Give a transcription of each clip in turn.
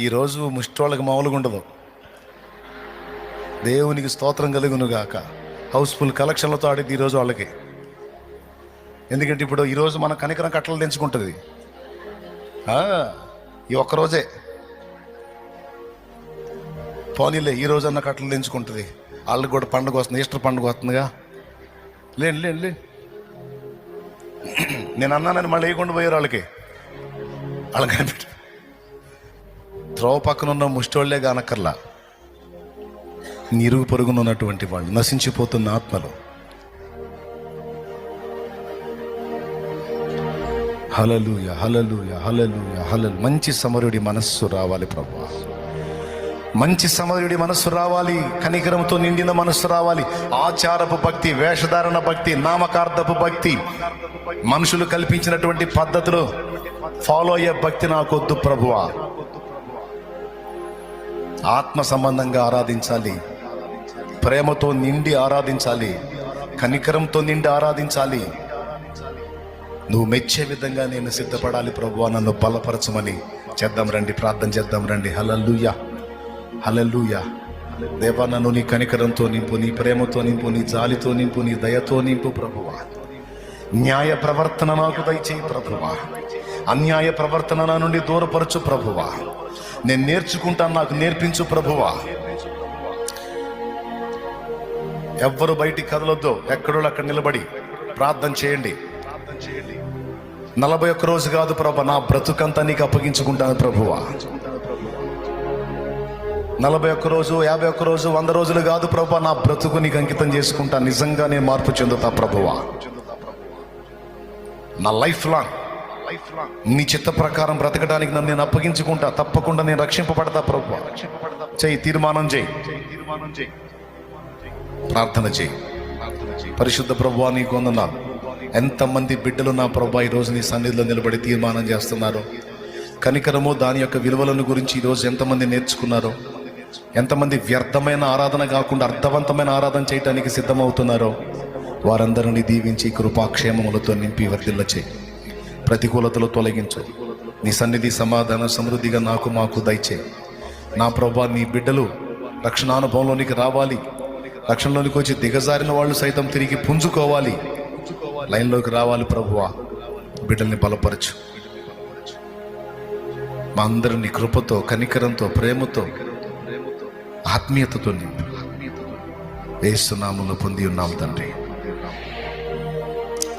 ఈరోజు ముష్టోళ్ళకి మామూలుగా ఉండదు. దేవునికి స్తోత్రం కలుగును గాక. హౌస్ఫుల్ కలెక్షన్లతో ఆడేది ఈరోజు వాళ్ళకి. ఎందుకంటే ఇప్పుడు ఈరోజు మన కనికరం కట్టలు తెంచుకుంటుంది. ఈ ఒక్కరోజే పోనీలే, ఈ రోజన్నా కట్టలు తెంచుకుంటుంది. వాళ్ళకి కూడా పండుగ వస్తుంది, ఈస్టర్ పండుగ వస్తుందిగా. లేండి లేండి లేండి, నేను అన్నానని మళ్ళీ వేయకుండా పోయారు వాళ్ళకి కనిపెట్టి. త్రోవ పక్కన ఉన్న ముష్టోళ్లే కానక్కర్లా, ఇరుగు పొరుగున ఉన్నటువంటి వాళ్ళు, నశించిపోతున్న ఆత్మలు. హల్లెలూయా హల్లెలూయా హల్లెలూయా హల్లెలూయా. మంచి సమరుడి మనస్సు రావాలి ప్రభువా, మంచి సమరుడి మనస్సు రావాలి, కనికరంతో నిండిన మనస్సు రావాలి. ఆచారపు భక్తి, వేషధారణ భక్తి, నామకార్థపు భక్తి, మనుషులు కల్పించినటువంటి పద్ధతులు ఫాలో అయ్యే భక్తి నాకొద్దు ప్రభువా. ఆత్మ సంబంధంగా ఆరాధించాలి, ప్రేమతో నిండి ఆరాధించాలి, కనికరంతో నిండి ఆరాధించాలి. నువ్వు మెచ్చే విధంగా నేను సిద్ధపడాలి ప్రభువా, నన్ను బలపరచమని చేద్దాం రండి, ప్రార్థన చేద్దాం రండి. హల్లెలూయా హల్లెలూయా. దేవా, నన్ను నీ కనికరంతో నింపు, నీ ప్రేమతో నింపు, నీ జాలితో నింపు, నీ దయతో నింపు ప్రభువా. న్యాయ ప్రవర్తన నాకు దయచేయి ప్రభువా, అన్యాయ ప్రవర్తన నా నుండి దూరపరచు ప్రభువా. నేను నేర్చుకుంటాను, నాకు నేర్పించు ప్రభువా. ఎవ్వరు బయటికి కదలొద్దు, ఎక్కడో అక్కడ నిలబడి ప్రార్థన చేయండి. 41 రోజు కాదు ప్రభా, నా బ్రతుకంతా నీకు అప్పగించుకుంటాను ప్రభువా. 41 రోజు, 51 రోజు, 100 రోజులు కాదు ప్రభా, నా బ్రతుకు నీకు అంకితం చేసుకుంటా. నిజంగా నేను మార్పు చెందుతా ప్రభువా. నా లైఫ్ లాంగ్ నీ చిత్త ప్రకారం బ్రతకడానికి నన్ను నేను అప్పగించుకుంటా. తప్పకుండా నేను రక్షింపబడతా ప్రభువా. చెయ్యి, తీర్మానం చేయి, ప్రార్థన చేయి. పరిశుద్ధ ప్రభువా, నీకు వందనాలు. ఎంతమంది బిడ్డలు నా ప్రభువా ఈరోజు నీ సన్నిధిలో నిలబడి తీర్మానం చేస్తున్నారు. కనికరము, దాని యొక్క విలువలను గురించి ఈరోజు ఎంతమంది నేర్చుకున్నారో, ఎంతమంది వ్యర్థమైన ఆరాధన కాకుండా అర్థవంతమైన ఆరాధన చేయటానికి సిద్ధమవుతున్నారో, వారందరినీ దీవించి కృపాక్షేమములతో నింపి వర్ధిల్ల చేయి. ప్రతికూలతలు తొలగించు. నీ సన్నిధి సమాధాన సమృద్ధిగా నాకు మాకు దయచేయి. నా ప్రభువా, నీ బిడ్డలు రక్షణానుభవంలోనికి రావాలి. రక్షణలోనికి వచ్చి దిగజారిన వాళ్ళు సైతం తిరిగి పుంజుకోవాలి, లైన్లోకి రావాలి ప్రభువా. బిడ్డల్ని బలపరచు. మా అందరినీ కృపతో, కనికరంతో, ప్రేమతో, ఆత్మీయతతో నింపు. యేసు నామములో పొంది ఉన్నాం తండ్రి,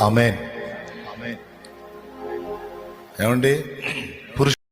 ఆమేన్. ఏమండి?